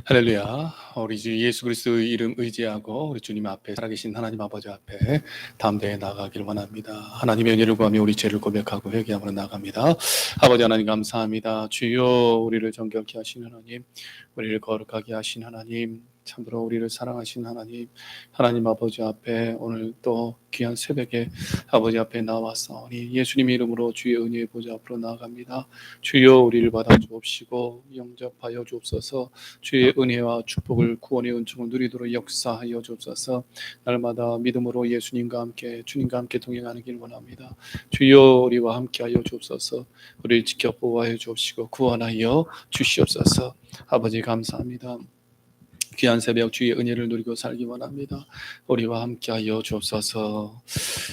할렐루야. 우리 주 예수 그리스도의 이름 의지하고 우리 주님 앞에 살아계신 하나님 아버지 앞에 담대히 나가길 원합니다. 하나님의 은혜를 구하며 우리 죄를 고백하고 회개함으로 나갑니다. 아버지 하나님 감사합니다. 주여, 우리를 정결케 하신 하나님, 우리를 거룩하게 하신 하나님, 참으로 우리를 사랑하신 하나님, 하나님 아버지 앞에 오늘 또 귀한 새벽에 아버지 앞에 나와서니 예수님 이름으로 주의 은혜의 보좌 앞으로 나아갑니다. 주여, 우리를 받아 주옵시고 영접하여 주옵소서. 주의 은혜와 축복을, 구원의 은총을 누리도록 역사하여 주옵소서. 날마다 믿음으로 예수님과 함께, 주님과 함께 동행하는 길 원합니다. 주여, 우리와 함께하여 주옵소서. 우리를 지켜 보호하여 주옵시고 구원하여 주시옵소서. 아버지 감사합니다. 귀한 새벽 주의 은혜를 누리고 살기 원합니다. 우리와 함께하여 주옵소서.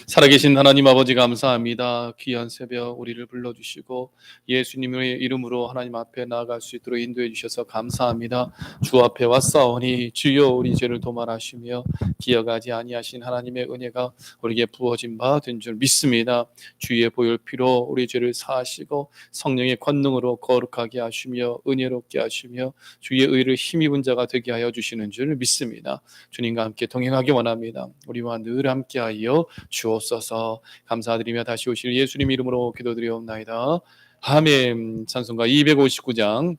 살아계신 하나님 아버지 감사합니다. 귀한 새벽 우리를 불러주시고 예수님의 이름으로 하나님 앞에 나아갈 수 있도록 인도해 주셔서 감사합니다. 주 앞에 왔사오니 주여, 우리 죄를 도말하시며 기억하지 아니하신 하나님의 은혜가 우리에게 부어진 바 된 줄 믿습니다. 주의 보혈 피로 우리 죄를 사하시고 성령의 권능으로 거룩하게 하시며 은혜롭게 하시며 주의 의를 힘입은 자가 되게 하여 주시는 줄 믿습니다. 주님과 함께 동행하기 원합니다. 우리와 늘 함께하여 주옵소서. 감사드리며 다시 오실 예수님 이름으로 기도드리옵나이다. 아멘. 찬송가 259장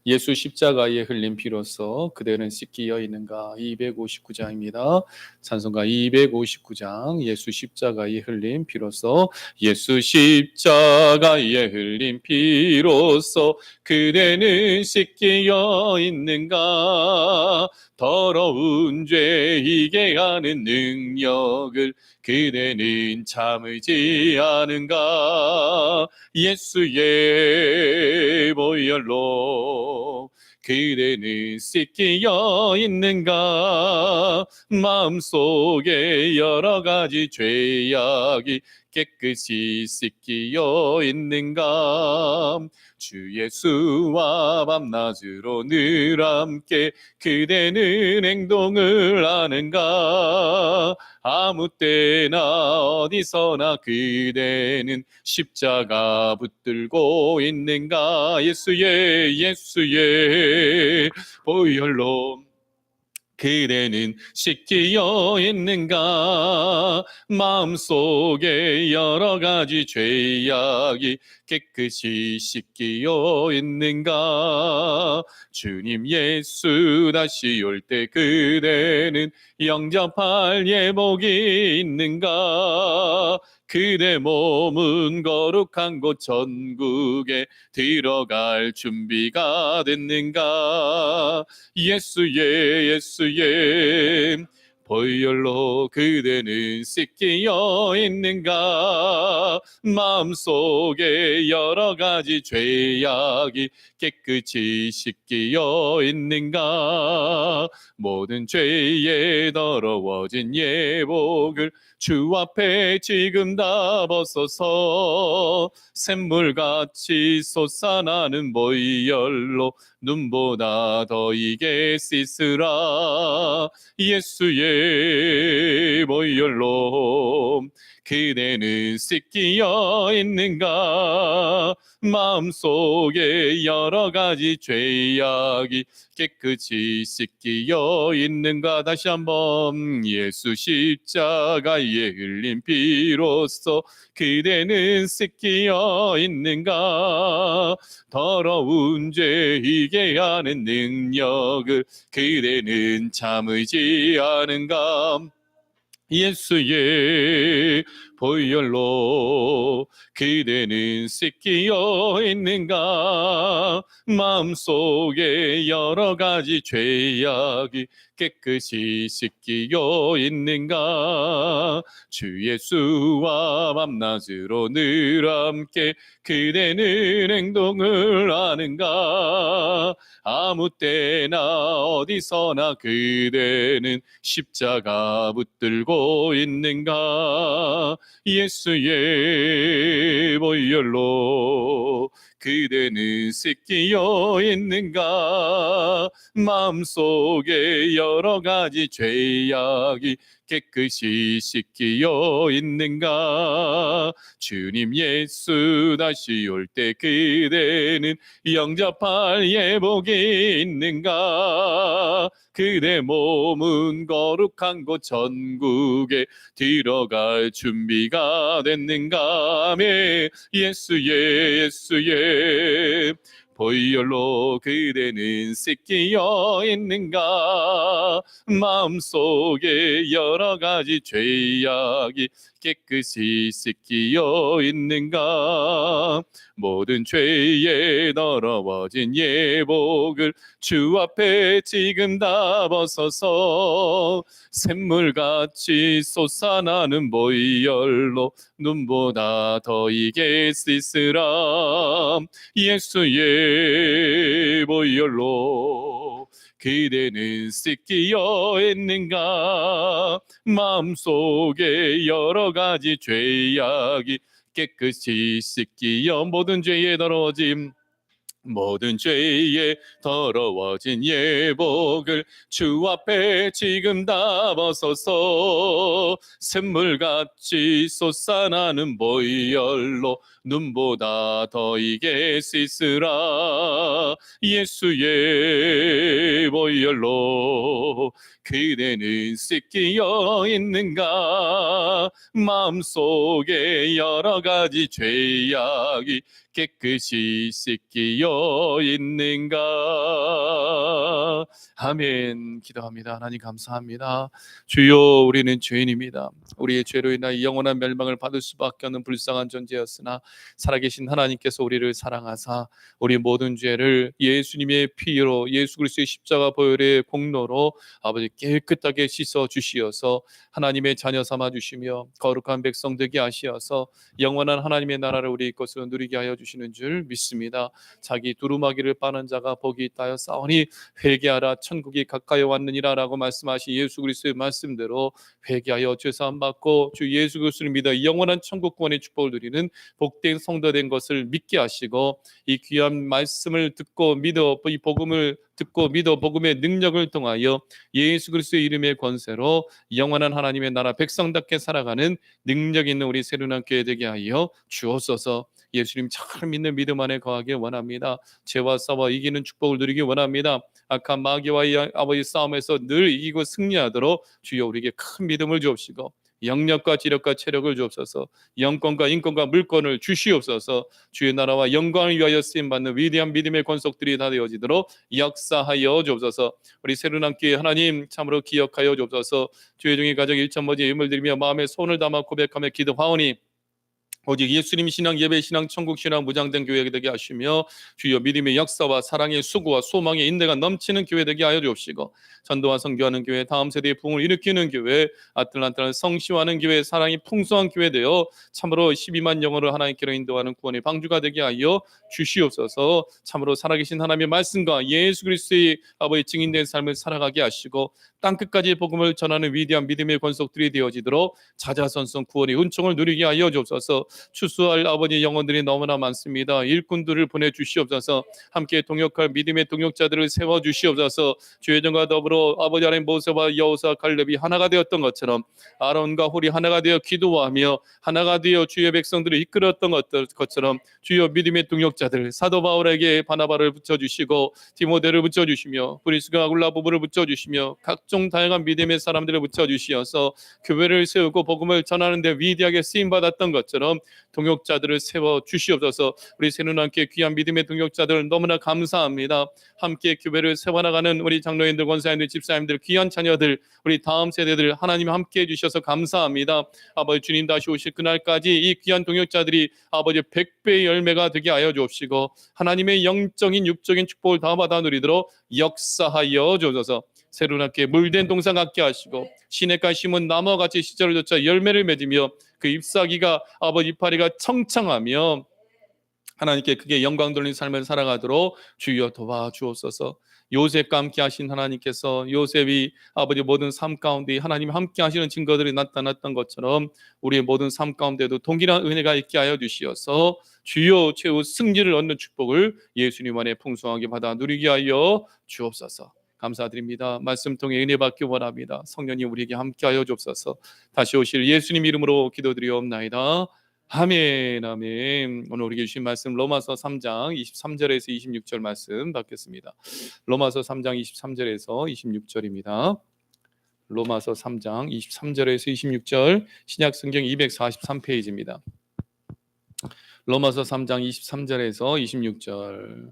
예수 십자가에 흘린 피로써 그대는 씻기어 있는가. 259장입니다. 찬송가 259장 예수 십자가에 흘린 피로써 예수 십자가에 흘린 피로써 그대는 씻기어 있는가. 더러운 죄이게 하는 능력을 그대는 참으지 않은가. 예수의 보혈로 그대는 씻기어 있는가. 마음속에 여러 가지 죄악이 깨끗이 씻기어 있는가. 주 예수와 밤낮으로 늘 함께 그대는 행동을 하는가. 아무 때나 어디서나 그대는 십자가 붙들고 있는가. 예수의 보혈로 그대는 씻기어 있는가. 마음속에 여러 가지 죄악이 깨끗이 씻기어 있는가. 주님 예수 다시 올 때 그대는 영접할 예복이 있는가. 그대 몸은 거룩한 곳 천국에 들어갈 준비가 됐는가. 예수의 보혈로 그대는 씻기어 있는가. 마음속에 여러 가지 죄악이 깨끗이 씻기어 있는가. 모든 죄에 더러워진 예복을 주 앞에 지금 다 벗어서 샘물같이 솟아나는 보혈로 눈보다 더 이게 씻으라. 예수의 보혈로 그대는 씻기어 있는가. 마음속에 여러 가지 죄악이 깨끗이 씻기어 있는가. 다시 한번 예수 십자가에 흘린 피로써 그대는 씻기어 있는가. 더러운 죄이게 하는 능력을 그대는 참으지 않은가. 예수의 보혈로 그대는 씻기어 있는가. 마음속에 여러 가지 죄악이 깨끗이 씻기어 있는가. 주 예수와 밤낮으로 늘 함께 그대는 행동을 하는가. 아무 때나 어디서나 그대는 십자가 붙들고 있는가. 예수의 보혈로 그대는 씻기어 있는가? 마음속에 여러 가지 죄악이 깨끗이 씻기어 있는가? 주님 예수 다시 올 때 그대는 영접할 예복이 있는가? 그대 몸은 거룩한 곳 천국에 들어갈 준비가 됐는가? 아멘. 예수의 예수의 보혈로 그대는 씻기어 있는가? 마음속에 여러 가지 죄악이 깨끗이 씻기어 있는가? 모든 죄에 더러워진 예복을 주 앞에 지금 다 벗어서 샘물같이 솟아나는 보혈로 눈보다 더 이게 씻으라. 예수의 보혈로 그대는 씻기어 있는가? 마음속에 여러 가지 죄악이 깨끗이 씻기어 모든 죄에 더러워짐 모든 죄에 더러워진 예복을 주 앞에 지금 다 벗어서 샘물같이 솟아나는 보혈로 눈보다 더 이게 씻으라. 예수의 보혈로 그대는 씻기어 있는가? 마음속에 여러 가지 죄악이 깨끗이 씻기어 있는가? 아멘. 기도합니다. 하나님 감사합니다. 주여, 우리는 죄인입니다. 우리의 죄로 인하여 영원한 멸망을 받을 수밖에 없는 불쌍한 존재였으나 살아계신 하나님께서 우리를 사랑하사 우리 모든 죄를 예수님의 피로, 예수 그리스도의 십자가 보혈의 공로로 아버지 깨끗하게 씻어 주시어서 하나님의 자녀 삼아 주시며 거룩한 백성 되게 하시어서 영원한 하나님의 나라를 우리 것으로 누리게 하여 주시는 줄 믿습니다. 자기 두루마기를 빠는 자가 복이 있다 하여 싸우니 회개하라 천국이 가까이 왔느니라 라고 말씀하신 예수 그리스도의 말씀대로 회개하여 죄사함 받고 주 예수 그리스도를 믿어 영원한 천국권의 축복을 누리는 복된 성도 된 것을 믿게 하시고 이 귀한 말씀을 듣고 믿어 이 복음을 듣고 믿어 복음의 능력을 통하여 예수 그리스도의 이름의 권세로 영원한 하나님의 나라 백성답게 살아가는 능력 있는 우리 새로운 교회 되게 하여 주옵소서. 예수님 잘 믿는 믿음 안에 거하기 원합니다. 죄와 싸워 이기는 축복을 누리기 원합니다. 악한 마귀와의 아버지 싸움에서 늘 이기고 승리하도록 주여 우리에게 큰 믿음을 주옵시고 영력과 지력과 체력을 주옵소서. 영권과 인권과 물권을 주시옵소서. 주의 나라와 영광을 위하여 쓰임받는 위대한 믿음의 권속들이 다 되어지도록 역사하여 주옵소서. 우리 새로운 교회 하나님 참으로 기억하여 주옵소서. 주의 종의 가정 일천모지 예물을 드리며 마음에 손을 담아 고백하며 기도하오니 오직 예수님 신앙, 예배 신앙, 천국 신앙 무장된 교회 되게 하시며 주여 믿음의 역사와 사랑의 수고와 소망의 인내가 넘치는 교회 되게 하여 주옵시고 전도와 선교하는 교회, 다음 세대의 부흥을 일으키는 교회, 아틀란타를 성시화하는 교회, 사랑이 풍성한 교회 되어 참으로 12만 영혼을 하나님께로 인도하는 구원의 방주가 되게 하여 주시옵소서. 참으로 살아계신 하나님의 말씀과 예수 그리스도의 아버지 증인된 삶을 살아가게 하시고 땅끝까지 복음을 전하는 위대한 믿음의 권속들이 되어지도록 자자손손 구원의 은총을 누리게 하여 주옵소서. 추수할 아버지 영혼들이 너무나 많습니다. 일꾼들을 보내주시옵소서. 함께 동역할 믿음의 동역자들을 세워주시옵소서. 주의 종과 더불어 아버지 하나님 모세와 여호수아 갈렙이 하나가 되었던 것처럼 아론과 홀이 하나가 되어 기도하며 하나가 되어 주의 백성들을 이끌었던 것처럼 주여 믿음의 동역자들 사도 바울에게 바나바를 붙여주시고 디모데를 붙여주시며 브리스가 아굴라 부부를 붙여주시며 각종 다양한 믿음의 사람들을 붙여주시어서 교회를 세우고 복음을 전하는 데 위대하게 쓰임받았던 것처럼 동역자들을 세워 주시옵소서. 우리 새누남교회 귀한 믿음의 동역자들 너무나 감사합니다. 함께 교회를 세워나가는 우리 장로님들, 권사님들, 집사님들, 귀한 자녀들, 우리 다음 세대들 하나님 함께 해주셔서 감사합니다. 아버지 주님 다시 오실 그날까지 이 귀한 동역자들이 아버지 100배의 열매가 되게 하여 주옵시고 하나님의 영적인 육적인 축복을 다 받아 누리도록 역사하여 주옵소서. 새로운 학교에 물된 동산 같게 하시고 시냇가에 심은 나무와 같이 시절을 쫓아 열매를 맺으며 그 잎사귀가 아버지 이파리가 청청하며 하나님께 크게 영광 돌리는 삶을 살아가도록 주여 도와주옵소서. 요셉과 함께 하신 하나님께서 요셉이 아버지 모든 삶 가운데 하나님 함께 하시는 증거들이 나타났던 것처럼 우리의 모든 삶 가운데도 동일한 은혜가 있게 하여 주시어서 주여 최후 승리를 얻는 축복을 예수님 안에 풍성하게 받아 누리게 하여 주옵소서. 감사드립니다. 말씀 통해 은혜 받기 원합니다. 성령님 우리에게 함께하여 주옵소서. 다시 오실 예수님 이름으로 기도드리옵나이다. 아멘, 아멘. 오늘 우리에게 주신 말씀 로마서 3장 23절에서 26절 말씀 받겠습니다. 로마서 3장 23절에서 26절입니다. 로마서 3장 23절에서 26절 신약 성경 243페이지입니다. 로마서 3장 23절에서 26절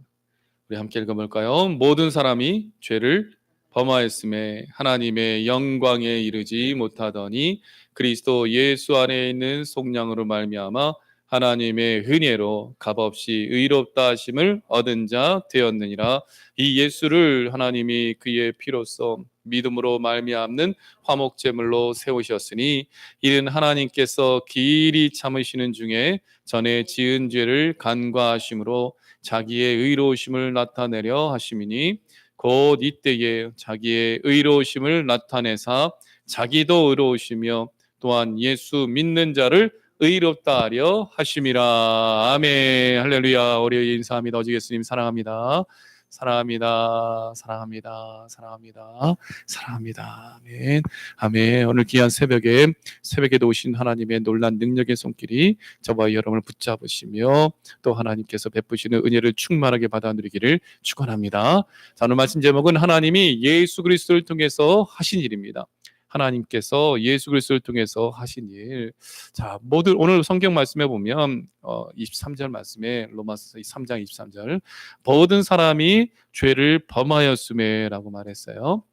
우리 함께 읽어볼까요? 모든 사람이 죄를 범하였음에 하나님의 영광에 이르지 못하더니 그리스도 예수 안에 있는 속량으로 말미암아 하나님의 은혜로 값없이 의롭다 하심을 얻은 자 되었느니라. 이 예수를 하나님이 그의 피로써 믿음으로 말미암는 화목제물로 세우셨으니 이는 하나님께서 길이 참으시는 중에 전에 지은 죄를 간과하심으로 자기의 의로우심을 나타내려 하심이니 곧 이때에 자기의 의로우심을 나타내사 자기도 의로우시며 또한 예수 믿는 자를 의롭다 하려 하심이라. 아멘. 할렐루야. 우리 인사합니다. 어지 예수님 사랑합니다. 사랑합니다. 사랑합니다. 사랑합니다. 사랑합니다. 아멘. 아멘. 오늘 귀한 새벽에도 오신 하나님의 놀란 능력의 손길이 저와 여러분을 붙잡으시며 또 하나님께서 베푸시는 은혜를 충만하게 받아 누리기를 축원합니다. 자, 오늘 말씀 제목은 하나님이 예수 그리스도를 통해서 하신 일입니다. 하나님께서 예수 그리스도를 통해서 하신 일. 자, 모두 오늘 성경 말씀에 보면 23절 말씀에 로마서 3장 23절 모든 사람이 죄를 범하였음에라고 말했어요.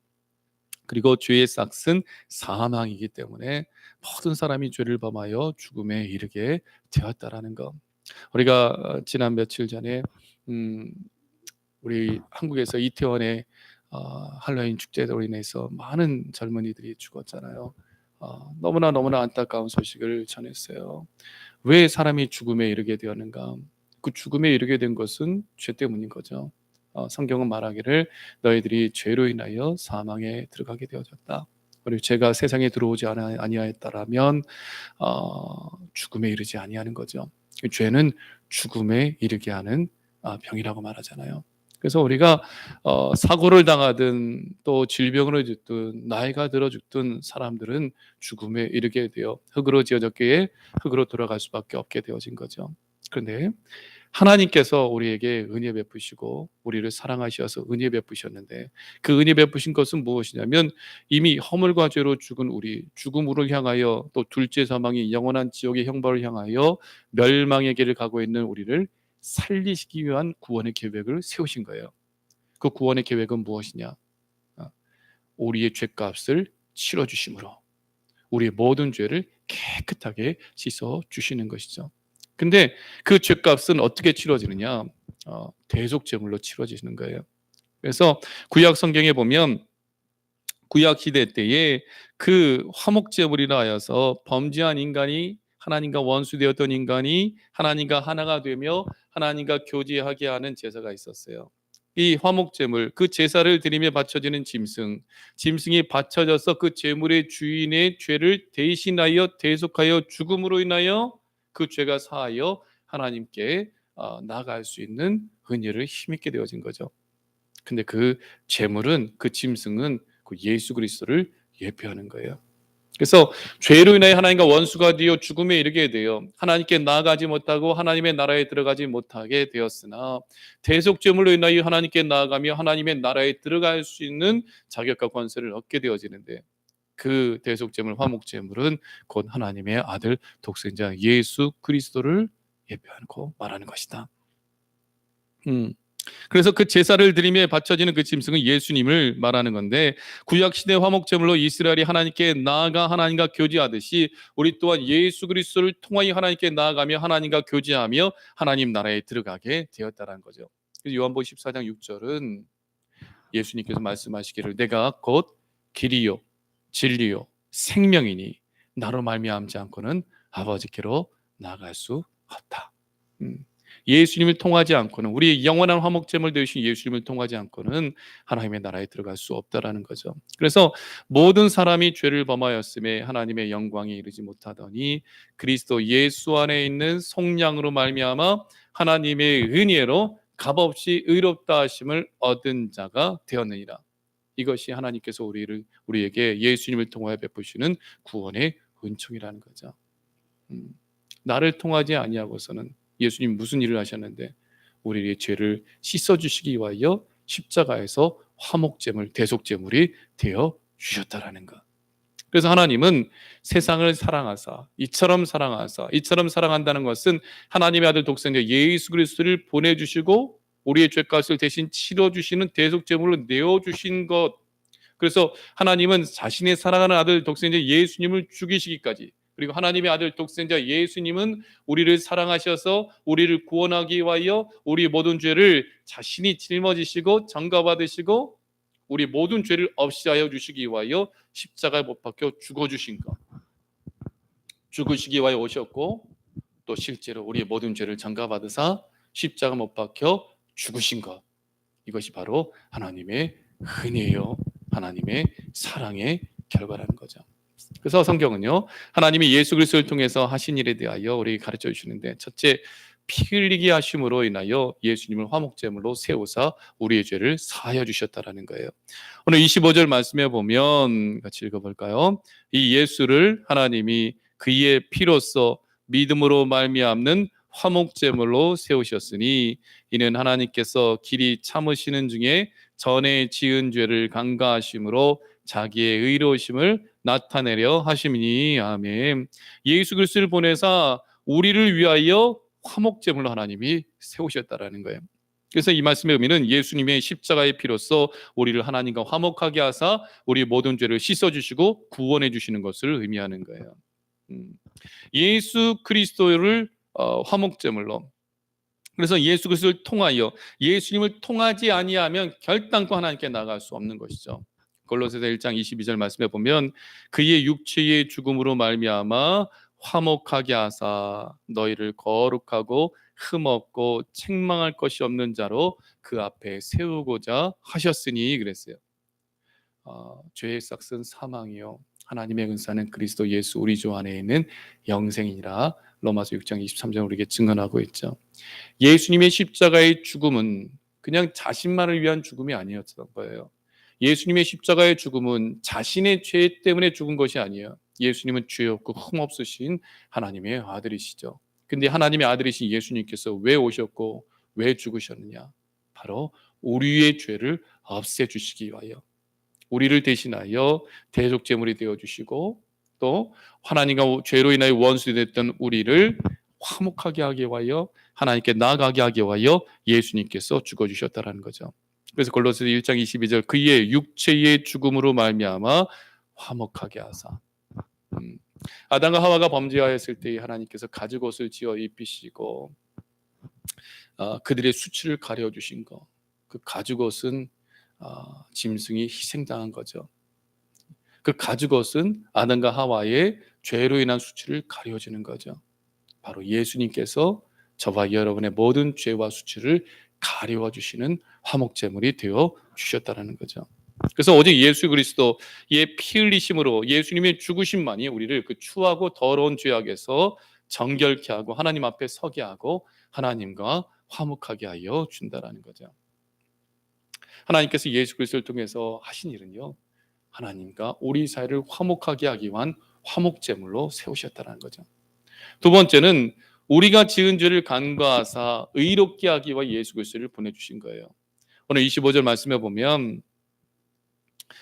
그리고 죄의 삭은 사망이기 때문에 모든 사람이 죄를 범하여 죽음에 이르게 되었다라는 것. 우리가 지난 며칠 전에 우리 한국에서 이태원에 할로윈 축제로 인해서 많은 젊은이들이 죽었잖아요. 너무나 안타까운 소식을 전했어요. 왜 사람이 죽음에 이르게 되었는가? 그 죽음에 이르게 된 것은 죄 때문인 거죠. 성경은 말하기를 너희들이 죄로 인하여 사망에 들어가게 되어졌다. 그리고 죄가 세상에 들어오지 아니하였다라면 죽음에 이르지 아니하는 거죠. 죄는 죽음에 이르게 하는 병이라고 말하잖아요. 그래서 우리가 사고를 당하든 또 질병으로 죽든 나이가 들어 죽든 사람들은 죽음에 이르게 되어 흙으로 지어졌기에 흙으로 돌아갈 수밖에 없게 되어진 거죠. 그런데 하나님께서 우리에게 은혜 베푸시고 우리를 사랑하셔서 은혜 베푸셨는데 그 은혜 베푸신 것은 무엇이냐면 이미 허물과 죄로 죽은 우리 죽음으로 향하여 또 둘째 사망이 영원한 지옥의 형벌을 향하여 멸망의 길을 가고 있는 우리를 살리시기 위한 구원의 계획을 세우신 거예요. 그 구원의 계획은 무엇이냐? 우리의 죄값을 치러주심으로 우리의 모든 죄를 깨끗하게 씻어 주시는 것이죠. 근데 그 죄값은 어떻게 치러지느냐? 대속제물로 치러지시는 거예요. 그래서 구약 성경에 보면 구약 시대 때에 그 화목제물이라 하여서 범죄한 인간이 하나님과 원수되었던 인간이 하나님과 하나가 되며 하나님과 교제하게 하는 제사가 있었어요. 이 화목제물, 그 제사를 드리며 바쳐지는 짐승이 바쳐져서 그 제물의 주인의 죄를 대신하여 대속하여 죽음으로 인하여 그 죄가 사하여 하나님께 나아갈 수 있는 은혜를 힘있게 되어진 거죠. 근데 그 제물은 그 짐승은 그 예수 그리스도를 예표하는 거예요. 그래서 죄로 인하여 하나님과 원수가 되어 죽음에 이르게 되어 하나님께 나아가지 못하고 하나님의 나라에 들어가지 못하게 되었으나 대속제물로 인하여 하나님께 나아가며 하나님의 나라에 들어갈 수 있는 자격과 권세를 얻게 되어지는데 그 대속제물 화목제물은 곧 하나님의 아들 독생자 예수 그리스도를 예표하고 말하는 것이다. 그래서 그 제사를 드리며 바쳐지는 그 짐승은 예수님을 말하는 건데 구약시대 화목제물로 이스라엘이 하나님께 나아가 하나님과 교제하듯이 우리 또한 예수 그리스도를 통하여 하나님께 나아가며 하나님과 교제하며 하나님 나라에 들어가게 되었다는 거죠. 그래서 요한복음 14장 6절은 예수님께서 말씀하시기를 내가 곧 길이요 진리요 생명이니 나로 말미암지 않고는 아버지께로 나아갈 수 없다. 예수님을 통하지 않고는, 우리의 영원한 화목제물 되신 예수님을 통하지 않고는 하나님의 나라에 들어갈 수 없다라는 거죠. 그래서 모든 사람이 죄를 범하였음에 하나님의 영광에 이르지 못하더니 그리스도 예수 안에 있는 속량으로 말미암아 하나님의 은혜로 값없이 의롭다 하심을 얻은 자가 되었느니라. 이것이 하나님께서 우리에게 예수님을 통하여 베푸시는 구원의 은총이라는 거죠. 나를 통하지 아니하고서는 예수님 무슨 일을 하셨는데 우리의 죄를 씻어주시기 위하여 십자가에서 화목제물, 대속제물이 되어 주셨다라는 것. 그래서 하나님은 세상을 사랑하사 이처럼 사랑한다는 것은 하나님의 아들 독생자 예수 그리스도를 보내주시고 우리의 죄값을 대신 치러주시는 대속제물로 내어주신 것. 그래서 하나님은 자신의 사랑하는 아들 독생자 예수님을 죽이시기까지, 그리고 하나님의 아들 독생자 예수님은 우리를 사랑하셔서 우리를 구원하기 위하여 우리 모든 죄를 자신이 짊어지시고 전가받으시고 우리 모든 죄를 없이 하여 주시기 위하여 십자가에 못 박혀 죽어주신 것, 죽으시기 위하여 오셨고 또 실제로 우리의 모든 죄를 전가받으사 십자가 못 박혀 죽으신 것, 이것이 바로 하나님의 은혜요, 하나님의 사랑의 결과라는 거죠. 그래서 성경은요, 하나님이 예수 그리스도를 통해서 하신 일에 대하여 우리에게 가르쳐 주시는데, 첫째, 피 흘리게 하심으로 인하여 예수님을 화목제물로 세우사 우리의 죄를 사하여 주셨다라는 거예요. 오늘 25절 말씀에 보면 같이 읽어볼까요? 이 예수를 하나님이 그의 피로써 믿음으로 말미암는 화목제물로 세우셨으니 이는 하나님께서 길이 참으시는 중에 전에 지은 죄를 간과하심으로 자기의 의로우심을 나타내려 하심이니. 아멘. 예수 그리스도를 보내사 우리를 위하여 화목제물로 하나님이 세우셨다라는 거예요. 그래서 이 말씀의 의미는 예수님의 십자가의 피로써 우리를 하나님과 화목하게 하사 우리 모든 죄를 씻어주시고 구원해 주시는 것을 의미하는 거예요. 예수 그리스도를 화목제물로, 그래서 예수 그리스도를 통하여, 예수님을 통하지 아니하면 결단코 하나님께 나갈 수 없는 것이죠. 골로새서 1장 22절 말씀에 보면 그의 육체의 죽음으로 말미암아 화목하게 하사 너희를 거룩하고 흠없고 책망할 것이 없는 자로 그 앞에 세우고자 하셨으니 그랬어요. 죄의 삭은 사망이요 하나님의 은사는 그리스도 예수 우리 주 안에 있는 영생이니라. 로마서 6장 23절 우리에게 증언하고 있죠. 예수님의 십자가의 죽음은 그냥 자신만을 위한 죽음이 아니었던 거예요. 예수님의 십자가의 죽음은 자신의 죄 때문에 죽은 것이 아니에요. 예수님은 죄 없고 흠 없으신 하나님의 아들이시죠. 근데 하나님의 아들이신 예수님께서 왜 오셨고 왜 죽으셨느냐? 바로 우리의 죄를 없애주시기 위하여, 우리를 대신하여 대속제물이 되어주시고 또 하나님과 죄로 인하여 원수가 됐던 우리를 화목하게 하기 위하여 하나님께 나아가게 하기 위하여 예수님께서 죽어주셨다는 거죠. 그래서 골로새서 1장 22절 그의 육체의 죽음으로 말미암아 화목하게 하사. 아담과 하와가 범죄하였을 때 하나님께서 가죽옷을 지어 입히시고 그들의 수치를 가려주신 것, 그 가죽옷은 짐승이 희생당한 거죠. 그 가죽옷은 아담과 하와의 죄로 인한 수치를 가려주는 거죠. 바로 예수님께서 저와 여러분의 모든 죄와 수치를 가려워 주시는 화목제물이 되어 주셨다는 거죠. 그래서 오직 예수 그리스도의 피 흘리심으로, 예수님의 죽으심만이 우리를 그 추하고 더러운 죄악에서 정결케 하고 하나님 앞에 서게 하고 하나님과 화목하게 하여 준다라는 거죠. 하나님께서 예수 그리스도를 통해서 하신 일은요, 하나님과 우리 사이를 화목하게 하기 위한 화목제물로 세우셨다는 거죠. 두 번째는 우리가 지은 죄를 간과하사 의롭게 하기 위해 예수 그리스도를 보내주신 거예요. 오늘 25절 말씀해 보면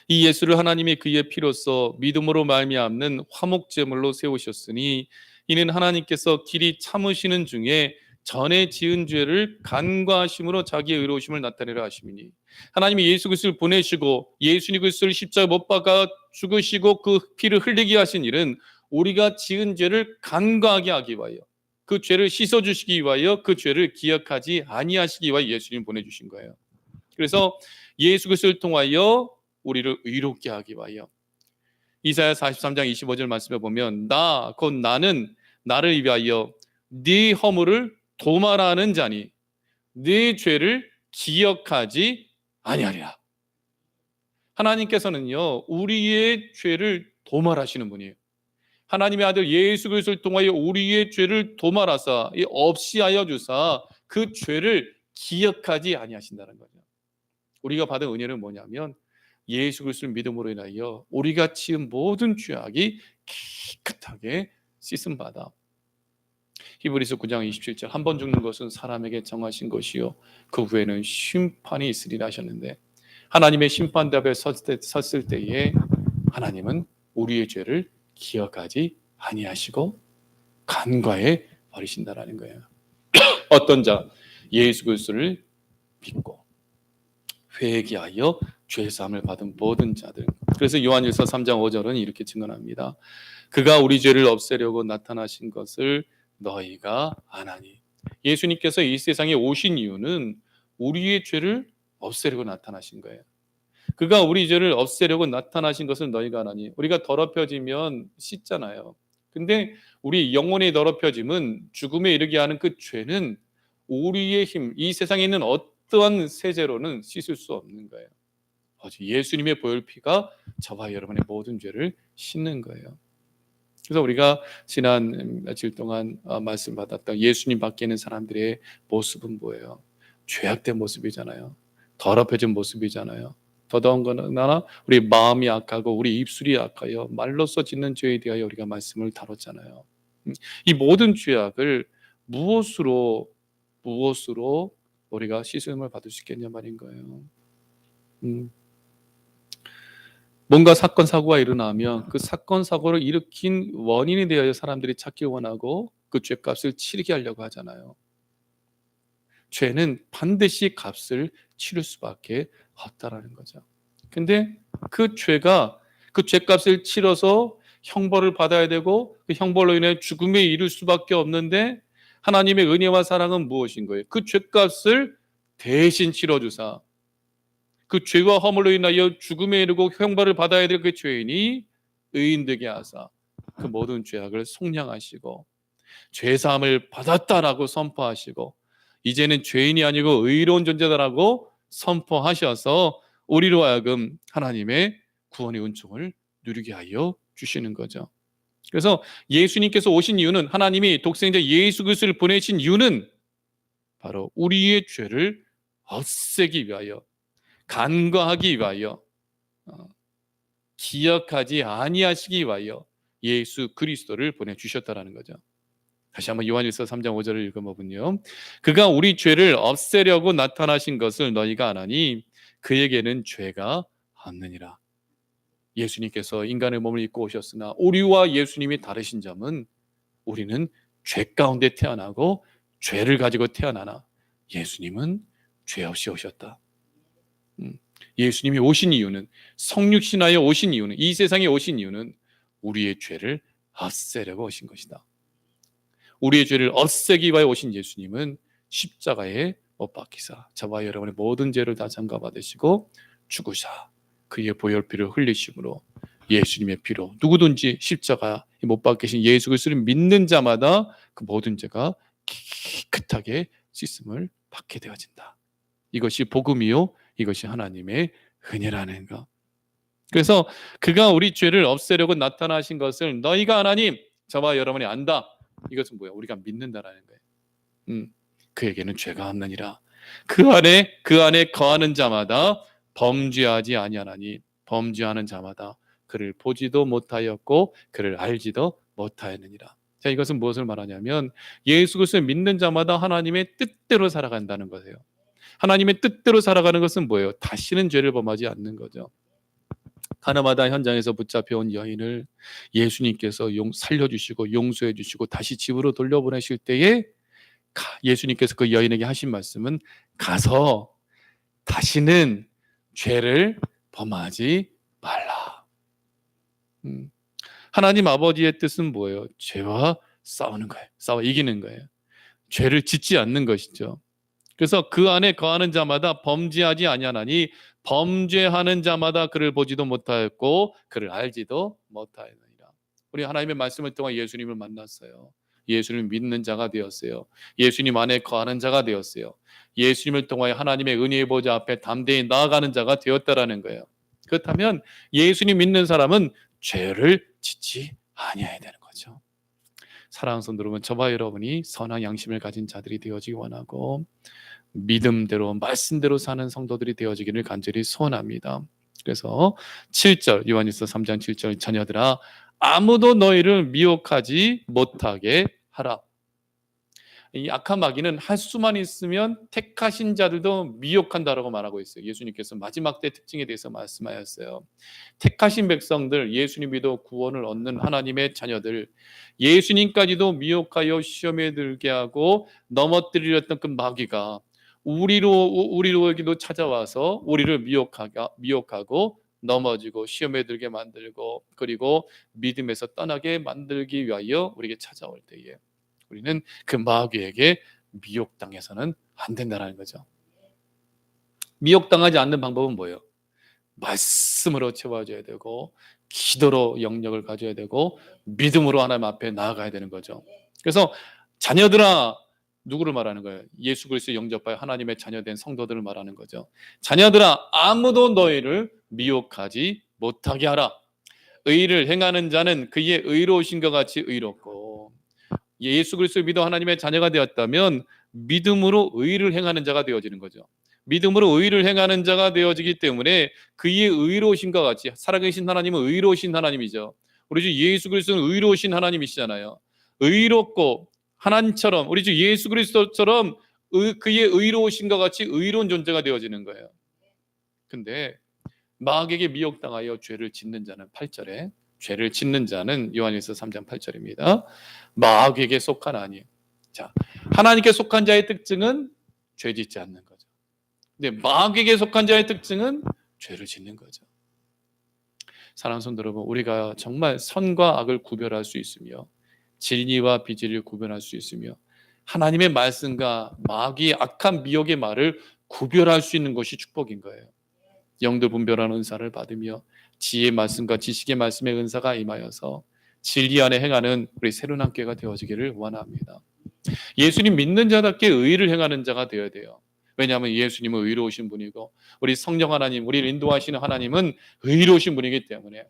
이 예수를 하나님이 그의 피로써 믿음으로 말미암는 화목제물로 세우셨으니 이는 하나님께서 길이 참으시는 중에 전에 지은 죄를 간과하심으로 자기의 의로우심을 나타내려 하심이니. 하나님이 예수 그리스도를 보내시고 예수님 그리스도를 십자가에 못 박아 죽으시고 그 피를 흘리게 하신 일은 우리가 지은 죄를 간과하게 하기 위하여, 그 죄를 씻어주시기 위하여, 그 죄를 기억하지 아니하시기 위하여 예수님 보내주신 거예요. 그래서 예수 그리스도를 통하여 우리를 의롭게 하기 위하여, 이사야 43장 25절 말씀에 보면 곧 나는 나를 위하여 네 허물을 도말하는 자니 네 죄를 기억하지 아니하리라. 하나님께서는요, 우리의 죄를 도말하시는 분이에요. 하나님의 아들 예수 그리스도를 통하여 우리의 죄를 도말하사 없이 하여 주사 그 죄를 기억하지 아니하신다는 거죠. 우리가 받은 은혜는 뭐냐면 예수 그리스도를 믿음으로 인하여 우리가 지은 모든 죄악이 깨끗하게 씻음 받아. 히브리서 9장 27절 한 번 죽는 것은 사람에게 정하신 것이요 그 후에는 심판이 있으리라 하셨는데, 하나님의 심판대 앞에 섰을 때에 하나님은 우리의 죄를 기억하지 아니하시고 간과해 버리신다라는 거예요. 어떤 자? 예수 그리스도를 믿고 회개하여 죄사함을 받은 모든 자들. 그래서 요한일서 3장 5절은 이렇게 증언합니다. 그가 우리 죄를 없애려고 나타나신 것을 너희가 아나니. 예수님께서 이 세상에 오신 이유는 우리의 죄를 없애려고 나타나신 거예요. 그가 우리 죄를 없애려고 나타나신 것을 너희가 아나니. 우리가 더럽혀지면 씻잖아요. 근데 우리 영혼의 더럽혀짐은 죽음에 이르게 하는 그 죄는 우리의 힘, 이 세상에 있는 어떠한 세제로는 씻을 수 없는 거예요. 오직 예수님의 보혈 피가 저와 여러분의 모든 죄를 씻는 거예요. 그래서 우리가 지난 며칠 동안 말씀 받았던 예수님 밖에 있는 사람들의 모습은 뭐예요? 죄악된 모습이잖아요. 더럽혀진 모습이잖아요. 더더운 것은 우리 마음이 악하고 우리 입술이 악하여 말로써 짓는 죄에 대하여 우리가 말씀을 다뤘잖아요. 이 모든 죄악을 무엇으로 우리가 씻음을 받을 수 있겠냐 말인 거예요. 뭔가 사건 사고가 일어나면 그 사건 사고를 일으킨 원인에 대하여 사람들이 찾기 원하고 그 죄값을 치르게 하려고 하잖아요. 죄는 반드시 값을 치를 수밖에 없다라는 거죠. 근데 그 죄가 그 죄값을 치러서 형벌을 받아야 되고 그 형벌로 인해 죽음에 이를 수밖에 없는데, 하나님의 은혜와 사랑은 무엇인 거예요? 그 죄값을 대신 치러주사 그 죄와 허물로 인하여 죽음에 이르고 형벌을 받아야 될 그 죄인이 의인되게 하사 그 모든 죄악을 속량하시고 죄사함을 받았다라고 선포하시고 이제는 죄인이 아니고 의로운 존재다라고 선포하셔서 우리로 하여금 하나님의 구원의 은총을 누리게 하여 주시는 거죠. 그래서 예수님께서 오신 이유는, 하나님이 독생자 예수 그리스도를 보내신 이유는 바로 우리의 죄를 없애기 위하여, 간과하기 위하여, 기억하지 아니하시기 위하여 예수 그리스도를 보내주셨다라는 거죠. 다시 한번 요한일서 3장 5절을 읽어보면요, 그가 우리 죄를 없애려고 나타나신 것을 너희가 아나니 그에게는 죄가 없느니라. 예수님께서 인간의 몸을 입고 오셨으나 우리와 예수님이 다르신 점은 우리는 죄 가운데 태어나고 죄를 가지고 태어나나 예수님은 죄 없이 오셨다. 예수님이 오신 이유는, 성육신하여 오신 이유는, 이 세상에 오신 이유는 우리의 죄를 없애려고 오신 것이다. 우리의 죄를 없애기 위하여 오신 예수님은 십자가에 못 박히사 저와 여러분의 모든 죄를 다 잠가 받으시고 죽으사 그의 보혈 피를 흘리심으로, 예수님의 피로 누구든지 십자가에 못 박히신 예수 그리스도를 믿는 자마다 그 모든 죄가 깨끗하게 씻음을 받게 되어진다. 이것이 복음이요, 이것이 하나님의 은혜라는 것. 그래서 그가 우리 죄를 없애려고 나타나신 것을 너희가 하나님, 저와 여러분이 안다. 이것은 뭐야? 우리가 믿는다라는 거예요. 그에게는 죄가 없느니라. 그 안에 거하는 자마다 범죄하지 아니하나니 범죄하는 자마다 그를 보지도 못하였고 그를 알지도 못하였느니라. 자, 이것은 무엇을 말하냐면 예수 그리스도를 믿는 자마다 하나님의 뜻대로 살아간다는 거예요. 하나님의 뜻대로 살아가는 것은 뭐예요? 다시는 죄를 범하지 않는 거죠. 가나마다 현장에서 붙잡혀온 여인을 예수님께서 살려주시고 용서해 주시고 다시 집으로 돌려보내실 때에 예수님께서 그 여인에게 하신 말씀은 가서 다시는 죄를 범하지 말라. 하나님 아버지의 뜻은 뭐예요? 죄와 싸우는 거예요. 싸워 이기는 거예요. 죄를 짓지 않는 것이죠. 그래서 그 안에 거하는 자마다 범죄하지 아니하나니 범죄하는 자마다 그를 보지도 못하였고 그를 알지도 못하였느니라. 우리 하나님의 말씀을 통해 예수님을 만났어요. 예수님을 믿는 자가 되었어요. 예수님 안에 거하는 자가 되었어요. 예수님을 통하여 하나님의 은혜의 보좌 앞에 담대히 나아가는 자가 되었다라는 거예요. 그렇다면 예수님 믿는 사람은 죄를 짓지 아니해야 되는 거죠. 사랑하는 성도 여러분, 저와 여러분이 선한 양심을 가진 자들이 되어지기 원하고 믿음대로 말씀대로 사는 성도들이 되어지기를 간절히 소원합니다. 그래서 7절 요한일서 3장 7절 자녀들아 아무도 너희를 미혹하지 못하게 하라. 이 악한 마귀는 할 수만 있으면 택하신 자들도 미혹한다라고 말하고 있어요. 예수님께서 마지막 때 특징에 대해서 말씀하였어요. 택하신 백성들, 예수님 믿어 구원을 얻는 하나님의 자녀들, 예수님까지도 미혹하여 시험에 들게 하고 넘어뜨리렸던 그 마귀가 우리로에게도 찾아와서 우리를 미혹하고 넘어지고 시험에 들게 만들고 그리고 믿음에서 떠나게 만들기 위하여 우리에게 찾아올 때에 우리는 그 마귀에게 미혹당해서는 안 된다는 거죠. 미혹당하지 않는 방법은 뭐예요? 말씀으로 채워줘야 되고 기도로 영역을 가져야 되고 믿음으로 하나님 앞에 나아가야 되는 거죠. 그래서 자녀들아, 누구를 말하는 거예요? 예수 그리스도 영접하여 하나님의 자녀된 성도들을 말하는 거죠. 자녀들아 아무도 너희를 미혹하지 못하게 하라. 의를 행하는 자는 그의 의로우신 것 같이 의롭고, 예수 그리스도를 믿어 하나님의 자녀가 되었다면 믿음으로 의를 행하는 자가 되어지는 거죠. 믿음으로 의를 행하는 자가 되어지기 때문에 그의 의로우신과 같이, 살아계신 하나님은 의로우신 하나님이죠. 우리 주 예수 그리스도는 의로우신 하나님이시잖아요. 의롭고 하나님처럼 우리 주 예수 그리스도처럼 그의 의로우신과 같이 의로운 존재가 되어지는 거예요. 근데 마귀에게 미혹당하여 죄를 짓는 자는 8절에 죄를 짓는 자는 요한일서 3장 8절입니다. 마귀에게 속한 아니. 자, 하나님께 속한 자의 특징은 죄 짓지 않는 거죠. 근데 마귀에게 속한 자의 특징은 죄를 짓는 거죠. 사랑하는 성도 여러분, 우리가 정말 선과 악을 구별할 수 있으며 진리와 비진리를 구별할 수 있으며 하나님의 말씀과 마귀의 악한 미혹의 말을 구별할 수 있는 것이 축복인 거예요. 영들 분별하는 은사를 받으며 지혜의 말씀과 지식의 말씀의 은사가 임하여서 진리 안에 행하는 우리 새로운 학교가 되어지기를 원합니다. 예수님 믿는 자답게 의를 행하는 자가 되어야 돼요. 왜냐하면 예수님은 의로우신 분이고 우리 성령 하나님, 우리를 인도하시는 하나님은 의로우신 분이기 때문에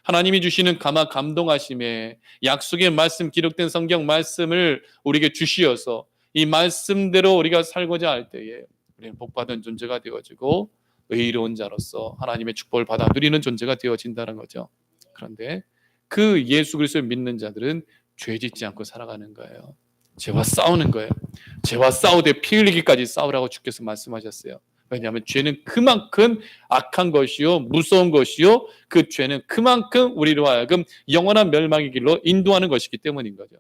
하나님이 주시는 감동하심에 약속의 말씀, 기록된 성경 말씀을 우리에게 주시어서 이 말씀대로 우리가 살고자 할 때에 우리는 복받은 존재가 되어지고 의로운 자로서 하나님의 축복을 받아 누리는 존재가 되어진다는 거죠. 그런데 그 예수 그리스도를 믿는 자들은 죄 짓지 않고 살아가는 거예요. 죄와 싸우는 거예요. 죄와 싸우되 피 흘리기까지 싸우라고 주께서 말씀하셨어요. 왜냐하면 죄는 그만큼 악한 것이요 무서운 것이요 그 죄는 그만큼 우리로 하여금 영원한 멸망의 길로 인도하는 것이기 때문인 거죠.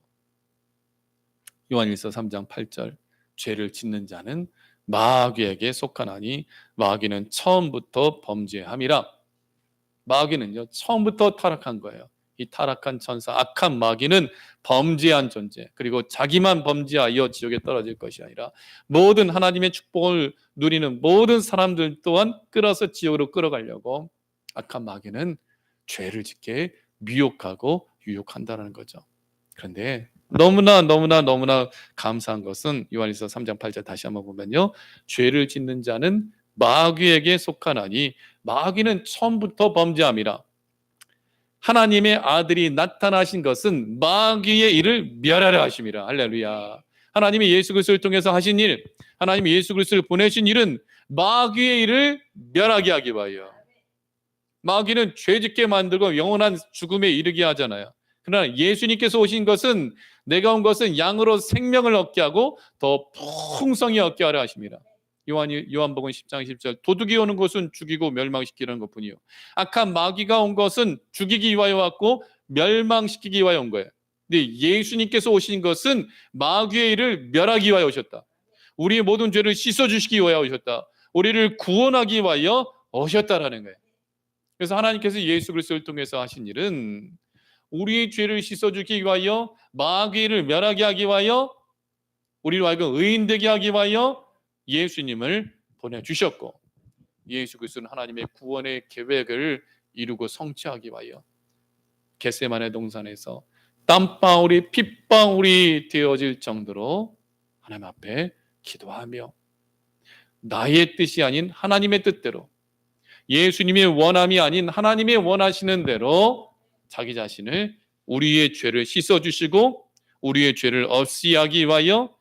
요한일서 3장 8절 죄를 짓는 자는 마귀에게 속하나니 마귀는 처음부터 범죄함이라. 마귀는요 처음부터 타락한 거예요. 이 타락한 천사, 악한 마귀는 범죄한 존재, 그리고 자기만 범죄하여 지옥에 떨어질 것이 아니라 모든 하나님의 축복을 누리는 모든 사람들 또한 끌어서 지옥으로 끌어가려고 악한 마귀는 죄를 짓게 미혹하고 유혹한다는 거죠. 그런데 너무나 감사한 것은 요한일서 3장 8절 다시 한번 보면요, 죄를 짓는 자는 마귀에게 속하나니 마귀는 처음부터 범죄함이라. 하나님의 아들이 나타나신 것은 마귀의 일을 멸하려 하심이라. 할렐루야. 하나님이 예수 그리스도를 통해서 하신 일, 하나님이 예수 그리스도를 보내신 일은 마귀의 일을 멸하게 하기 위하여. 마귀는 죄짓게 만들고 영원한 죽음에 이르게 하잖아요. 그러나 예수님께서 오신 것은, 내가 온 것은 양으로 생명을 얻게 하고 더 풍성히 얻게 하려 하십니다. 요한복음 10장 10절 도둑이 오는 것은 죽이고 멸망시키려는 것뿐이요 악한 마귀가 온 것은 죽이기 위하여 왔고 멸망시키기 위하여 온 거예요. 근데 예수님께서 오신 것은 마귀의 일을 멸하기 위하여 오셨다. 우리의 모든 죄를 씻어주시기 위하여 오셨다. 우리를 구원하기 위하여 오셨다라는 거예요. 그래서 하나님께서 예수 그리스도를 통해서 하신 일은 우리의 죄를 씻어주기 위하여, 마귀를 멸하게 하기 위하여, 우리로 하여금 의인되게 하기 위하여 예수님을 보내주셨고, 예수 그리스도는 하나님의 구원의 계획을 이루고 성취하기 위하여 겟세마네 동산에서 땀방울이 핏방울이 되어질 정도로 하나님 앞에 기도하며 나의 뜻이 아닌 하나님의 뜻대로, 예수님의 원함이 아닌 하나님의 원하시는 대로 자기 자신을, 우리의 죄를 씻어주시고 우리의 죄를 없이 하기 위하여,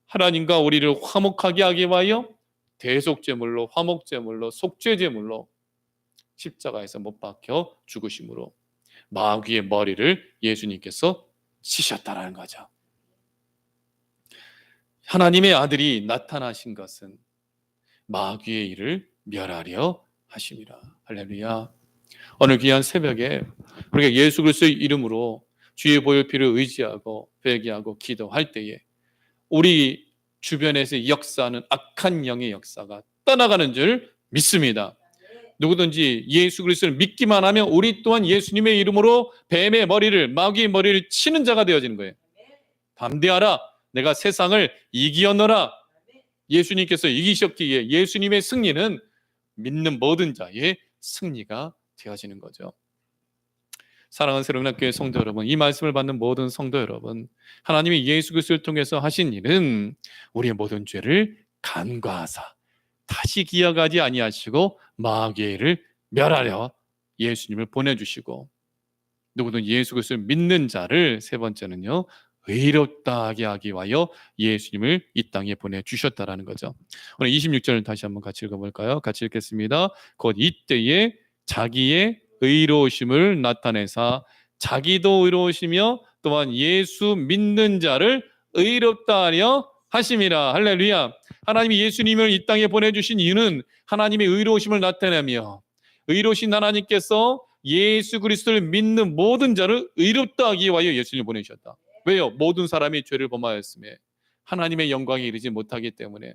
하나님과 우리를 화목하게 하기 위하여 대속제물로, 화목제물로, 속죄제물로 십자가에서 못 박혀 죽으심으로 마귀의 머리를 예수님께서 치셨다라는 거죠. 하나님의 아들이 나타나신 것은 마귀의 일을 멸하려 하심이라. 할렐루야. 오늘 귀한 새벽에 우리가 예수 그리스도의 이름으로 주의 보혈 피를 의지하고 회개하고 기도할 때에 우리 주변에서 역사하는 악한 영의 역사가 떠나가는 줄 믿습니다. 누구든지 예수 그리스도를 믿기만 하면 우리 또한 예수님의 이름으로 뱀의 머리를, 마귀의 머리를 치는 자가 되어지는 거예요. 담대하라, 내가 세상을 이기었노라. 예수님께서 이기셨기에 예수님의 승리는 믿는 모든 자의 승리가 되어지는 거죠. 사랑하는 새로운학교의 성도 여러분, 이 말씀을 받는 모든 성도 여러분, 하나님이 예수 그리스도를 통해서 하신 일은 우리의 모든 죄를 간과하사 다시 기억하지 아니하시고 마귀의 일을 멸하려 예수님을 보내주시고, 누구든 예수 그리스도를 믿는 자를, 세 번째는요, 의롭다 하게 하기 위하여 예수님을 이 땅에 보내주셨다라는 거죠. 오늘 26절을 다시 한번 같이 읽어볼까요? 같이 읽겠습니다. 곧 이때에 자기의 의로우심을 나타내사 자기도 의로우시며 또한 예수 믿는 자를 의롭다 하려 하심이라. 할렐루야. 하나님이 예수님을 이 땅에 보내주신 이유는 하나님의 의로우심을 나타내며, 의로우신 하나님께서 예수 그리스도를 믿는 모든 자를 의롭다 하기 위하여 예수님을 보내주셨다. 왜요? 모든 사람이 죄를 범하였음에 하나님의 영광에 이르지 못하기 때문에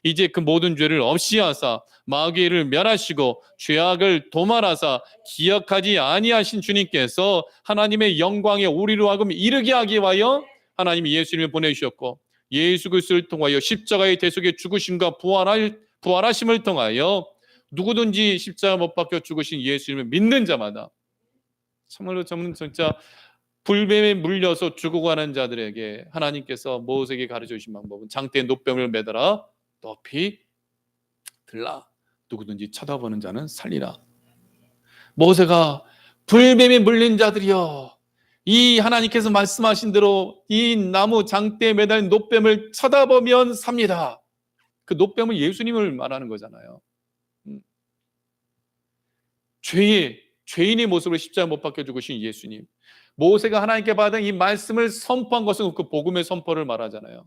이제 그 모든 죄를 없이 하사 마귀를 멸하시고 죄악을 도말하사 기억하지 아니하신 주님께서 하나님의 영광에 우리로 하여금 이르게 하기 위하여 하나님이 예수님을 보내주셨고, 예수 그리스도를 통하여 십자가의 대속의 죽으심과 부활하심을 통하여 누구든지 십자가 못 박혀 죽으신 예수님을 믿는 자마다, 정말로 저는 진짜 불뱀에 물려서 죽어가는 자들에게 하나님께서 모세에게 가르쳐 주신 방법은 장대에 놋뱀을 매달아 높이 들라, 누구든지 쳐다보는 자는 살리라. 모세가 불뱀에 물린 자들이여, 이 하나님께서 말씀하신 대로 이 나무 장대에 매달린 놋뱀을 쳐다보면 삽니다. 그 놋뱀은 예수님을 말하는 거잖아요. 죄인의 모습으로 십자가 못 박혀 죽으신 예수님, 모세가 하나님께 받은 이 말씀을 선포한 것은 그 복음의 선포를 말하잖아요.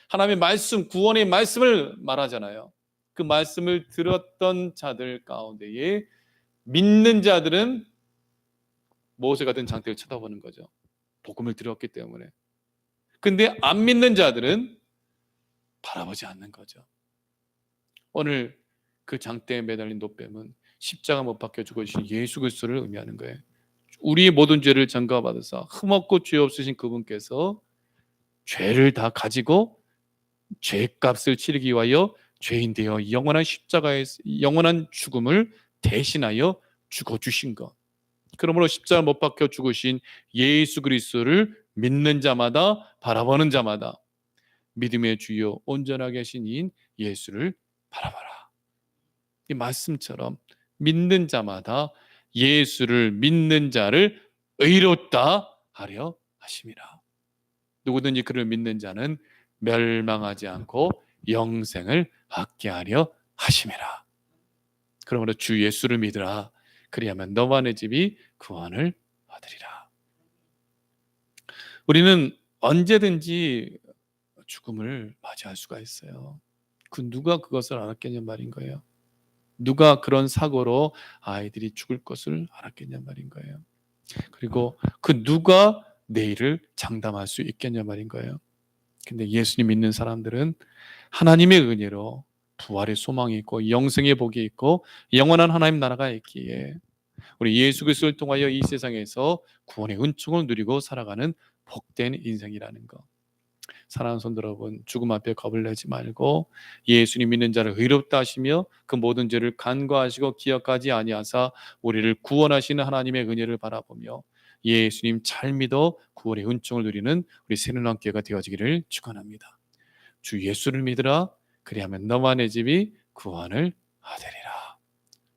하나님의 말씀, 구원의 말씀을 말하잖아요. 그 말씀을 들었던 자들 가운데에 믿는 자들은 모세 같은 장대를 쳐다보는 거죠. 복음을 들었기 때문에. 근데 안 믿는 자들은 바라보지 않는 거죠. 오늘 그 장대에 매달린 놋뱀은 십자가 못 박혀 죽으신 예수 그리스도를 의미하는 거예요. 우리의 모든 죄를 전가받아서 흠없고 죄 없으신 그분께서 죄를 다 가지고 죄값을 치르기 위하여 죄인 되어 영원한 십자가에서 영원한 죽음을 대신하여 죽어주신 것. 그러므로 십자가 못 박혀 죽으신 예수 그리스도를 믿는 자마다, 바라보는 자마다 믿음의 주요 온전하게 하신 이인 예수를 바라봐라. 이 말씀처럼 믿는 자마다 예수를 믿는 자를 의롭다 하려 하심이라. 누구든지 그를 믿는 자는 멸망하지 않고 영생을 얻게 하려 하심이라. 그러므로 주 예수를 믿으라. 그리하면 너와 내 집이 구원을 얻으리라. 우리는 언제든지 죽음을 맞이할 수가 있어요. 누가 그것을 알았겠냐 말인 거예요. 누가 그런 사고로 아이들이 죽을 것을 알았겠냐 말인 거예요. 그리고 그 누가 내일을 장담할 수 있겠냐 말인 거예요. 근데 예수님 믿는 사람들은 하나님의 은혜로 부활의 소망이 있고 영생의 복이 있고 영원한 하나님 나라가 있기에 우리 예수 그리스도를 통하여 이 세상에서 구원의 은총을 누리고 살아가는 복된 인생이라는 것. 사랑하는 성도 여러분, 죽음 앞에 겁을 내지 말고 예수님 믿는 자를 의롭다 하시며 그 모든 죄를 간과하시고 기억하지 아니하사 우리를 구원하시는 하나님의 은혜를 바라보며 예수님 잘 믿어 구원의 은총을 누리는 우리 새누리교회가 되어지기를 축원합니다. 주 예수를 믿으라. 그리하면 너와 내 집이 구원을 얻으리라.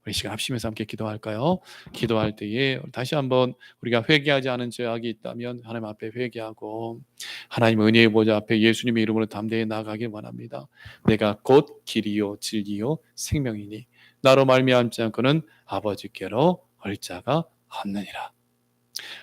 우리 시간 합심해서 함께 기도할까요? 기도할 때에 다시 한번 우리가 회개하지 않은 죄악이 있다면 하나님 앞에 회개하고 하나님 은혜의 보좌 앞에 예수님의 이름으로 담대히 나아가길 원합니다. 내가 곧 길이요 진리요 생명이니 나로 말미암지 않고는 아버지께로 올 자가 없느니라.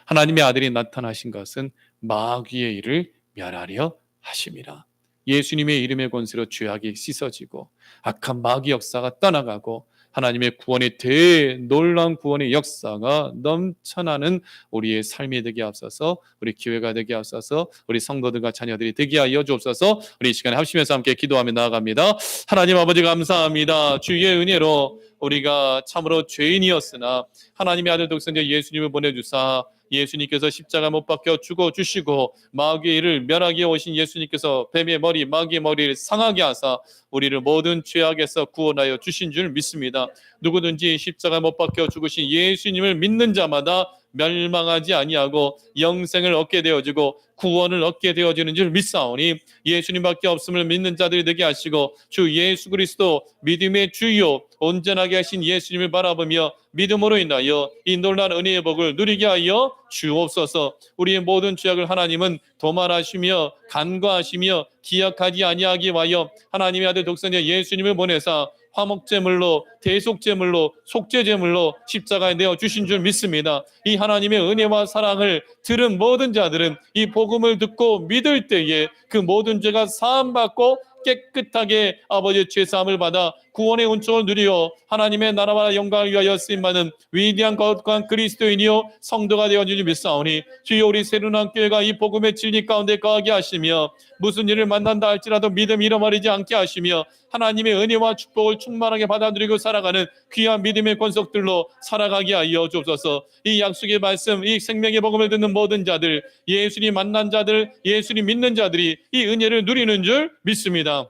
하나님의 아들이 나타나신 것은 마귀의 일을 멸하려 하심이라. 예수님의 이름의 권세로 죄악이 씻어지고 악한 마귀 역사가 떠나가고 하나님의 구원의 대놀라운 구원의 역사가 넘쳐나는 우리의 삶이 되게 앞서서 우리 교회가 되게 앞서서 우리 성도들과 자녀들이 되게 하여 주옵소서. 우리 이 시간에 합심해서 함께 기도하며 나아갑니다. 하나님 아버지 감사합니다. 주의 은혜로 우리가 참으로 죄인이었으나 하나님의 아들 독생자 예수님을 보내주사 예수님께서 십자가 못 박혀 죽어주시고 마귀의 일을 멸하기 위해 오신 예수님께서 뱀의 머리 마귀의 머리를 상하게 하사 우리를 모든 죄악에서 구원하여 주신 줄 믿습니다. 누구든지 십자가 못 박혀 죽으신 예수님을 믿는 자마다 멸망하지 아니하고 영생을 얻게 되어지고 구원을 얻게 되어지는 줄 믿사오니 예수님밖에 없음을 믿는 자들이 되게 하시고 주 예수 그리스도 믿음의 주요 온전하게 하신 예수님을 바라보며 믿음으로 인하여 이 놀라운 은혜의 복을 누리게 하여 주옵소서. 우리의 모든 죄악을 하나님은 도말하시며 간과하시며 기억하지 아니하기 위하여 하나님의 아들 독생자 예수님을 보내사 화목제물로 대속제물로 속죄제물로 십자가에 내어주신 줄 믿습니다. 이 하나님의 은혜와 사랑을 들은 모든 자들은 이 복음을 듣고 믿을 때에 그 모든 죄가 사함받고 깨끗하게 아버지의 죄사함을 받아 구원의 은총을 누리어 하나님의 나라와 영광을 위하여 쓰임받는 위대한 거룩한 그리스도인이요 성도가 되어주니 믿사오니 주여 우리 새누리교회가 이 복음의 진리 가운데 거하게 하시며 무슨 일을 만난다 할지라도 믿음 잃어버리지 않게 하시며 하나님의 은혜와 축복을 충만하게 받아들이고 살아가는 귀한 믿음의 권속들로 살아가게 하여 주옵소서. 이 약속의 말씀 이 생명의 복음을 듣는 모든 자들 예수님 만난 자들 예수님 믿는 자들이 이 은혜를 누리는 줄 믿습니다.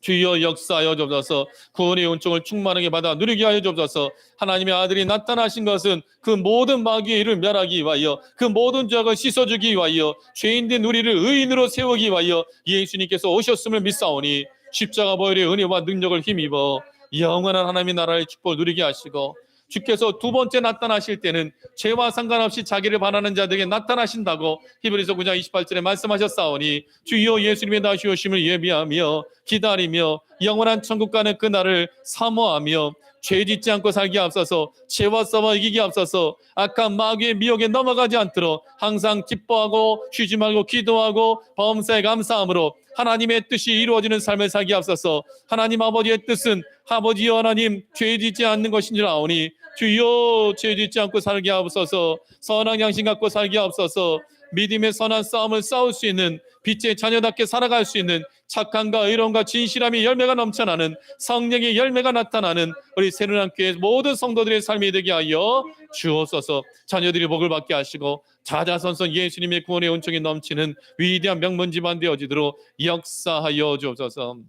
주여 역사하여 주옵소서. 구원의 은총을 충만하게 받아 누리게 하여 주옵소서. 하나님의 아들이 나타나신 것은 그 모든 마귀의 일을 멸하기 위하여 그 모든 죄악을 씻어주기 위하여 죄인된 우리를 의인으로 세우기 위하여 예수님께서 오셨음을 믿사오니 십자가 보혈의 은혜와 능력을 힘입어 영원한 하나님의 나라의 축복을 누리게 하시고 주께서 두 번째 나타나실 때는 죄와 상관없이 자기를 바라는 자들에게 나타나신다고 히브리서 9장 28절에 말씀하셨사오니 주여 예수님의 다시 오심을 예비하며 기다리며 영원한 천국 가는 그날을 사모하며 죄 짓지 않고 살기 앞서서 죄와 싸워 이기기 앞서서 악한 마귀의 미혹에 넘어가지 않도록 항상 기뻐하고 쉬지 말고 기도하고 범사에 감사함으로 하나님의 뜻이 이루어지는 삶을 살기 앞서서 하나님 아버지의 뜻은 아버지여 하나님 죄 짓지 않는 것인 줄 아오니 주여 죄 짓지 않고 살게 하옵소서. 선한 양심 갖고 살게 하옵소서. 믿음의 선한 싸움을 싸울 수 있는 빛의 자녀답게 살아갈 수 있는 착함과 의로움과 진실함이 열매가 넘쳐나는 성령의 열매가 나타나는 우리 새누리교회 모든 성도들의 삶이 되게 하여 주옵소서. 자녀들이 복을 받게 하시고 자자손손 예수님의 구원의 은총이 넘치는 위대한 명문 집안 되어지도록 역사하여 주옵소서.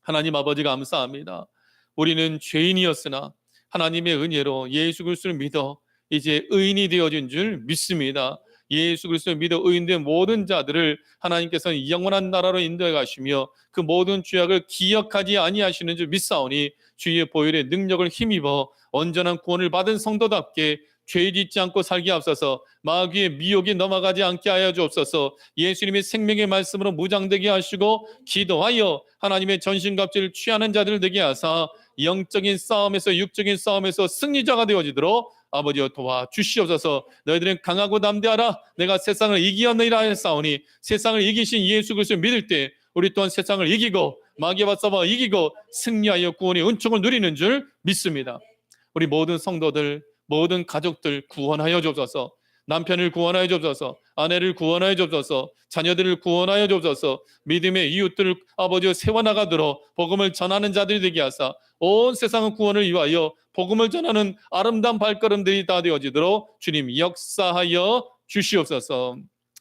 하나님 아버지 감사합니다. 우리는 죄인이었으나 하나님의 은혜로 예수 그리스도를 믿어 이제 의인이 되어진 줄 믿습니다. 예수 그리스도를 믿어 의인된 모든 자들을 하나님께서는 영원한 나라로 인도해 가시며 그 모든 죄악을 기억하지 아니하시는 줄 믿사오니 주의 보혈의 능력을 힘입어 온전한 구원을 받은 성도답게 죄 짓지 않고 살기 앞서서 마귀의 미혹이 넘어가지 않게 하여 주옵소서. 예수님의 생명의 말씀으로 무장되게 하시고 기도하여 하나님의 전신갑주를 취하는 자들 되게 하사 영적인 싸움에서 육적인 싸움에서 승리자가 되어지도록 아버지여 도와주시옵소서. 너희들은 강하고 담대하라. 내가 세상을 이기었느니라 하였사오니 세상을 이기신 예수 그리스도를 믿을 때 우리 또한 세상을 이기고 마귀와 싸워 이기고 승리하여 구원의 은총을 누리는 줄 믿습니다. 우리 모든 성도들 모든 가족들 구원하여 주옵소서. 남편을 구원하여 주옵소서. 아내를 구원하여 주옵소서. 자녀들을 구원하여 주옵소서. 믿음의 이웃들을 아버지여 세워나가도록 복음을 전하는 자들이 되게 하사 온 세상의 구원을 위하여 복음을 전하는 아름다운 발걸음들이 다 되어지도록 주님 역사하여 주시옵소서.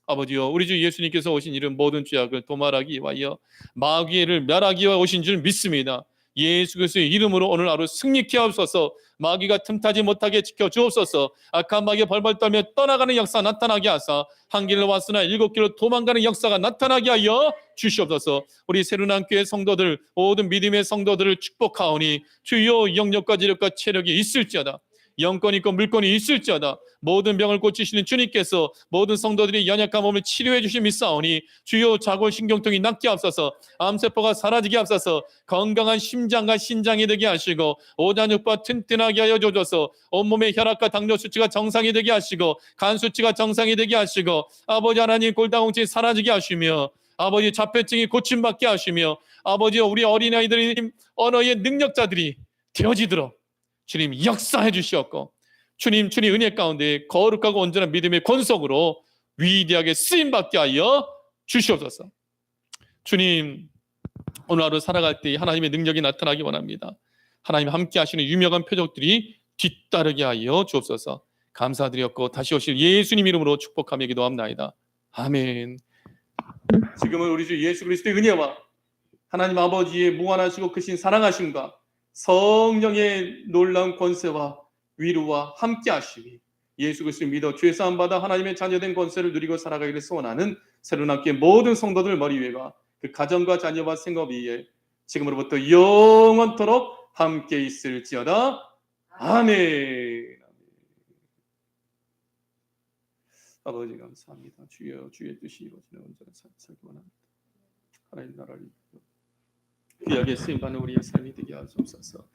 아버지여 우리 주 예수님께서 오신 이름 모든 죄악을 도말하기 위하여 마귀를 멸하기 위하여 오신 줄 믿습니다. 예수 그리스도의 이름으로 오늘 하루 승리케 하옵소서. 마귀가 틈타지 못하게 지켜주옵소서. 악한 마귀가 벌벌 떨며 떠나가는 역사 나타나게 하사 한 길로 왔으나 일곱 길로 도망가는 역사가 나타나게 하여 주시옵소서. 우리 새로운 교회 성도들 모든 믿음의 성도들을 축복하오니 주여 영력과 지력과 체력이 있을지어다. 영권이 있고 물권이 있을지어다. 모든 병을 고치시는 주님께서 모든 성도들이 연약한 몸을 치료해 주시 믿사오니 주요 자골신경통이 낫게 하옵소서. 암세포가 사라지게 하옵소서. 건강한 심장과 신장이 되게 하시고 오장육부가 튼튼하게 하여 주옵소서. 온몸의 혈압과 당뇨 수치가 정상이 되게 하시고 간 수치가 정상이 되게 하시고 아버지 하나님 골다공증이 사라지게 하시며 아버지 자폐증이 고침받게 하시며 아버지 우리 어린아이들이 언어의 능력자들이 되어지도록 주님 역사해 주시옵고 주님 은혜 가운데 거룩하고 온전한 믿음의 권속으로 위대하게 쓰임받게 하여 주시옵소서. 주님 오늘 하루 살아갈 때 하나님의 능력이 나타나기 원합니다. 하나님 함께 하시는 유명한 표적들이 뒤따르게 하여 주옵소서. 감사드렸고 다시 오실 예수님 이름으로 축복하며 기도합나이다. 아멘. 지금은 우리 주 예수 그리스도의 은혜와 하나님 아버지의 무한하시고 크신 사랑하심과 성령의 놀라운 권세와 위로와 함께 하시니 예수 그리스도를 믿어 죄 사함 받아 하나님의 자녀된 권세를 누리고 살아가기를 소원하는 새로운 학교의 모든 성도들 머리 위에와 그 가정과 자녀와 생업 위에 지금으로부터 영원토록 함께 있을지어다. 아멘. 아버지 감사합니다. 주여 주의 뜻이 이루어지는 온전한 삶을 살기 원합니다. 하나님 나라를 귀하게 쓰임받는 우리의 삶이 되게 하옵소서.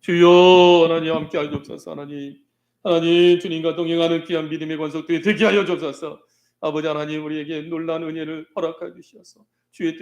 주여 하나님 함께 하옵소서. 하나님 주님과 동행하는 귀한 믿음의 권속들이 되게 하여 주옵소서. 아버지 하나님 우리에게 놀라운 은혜를 허락하여 주시옵소서. 주의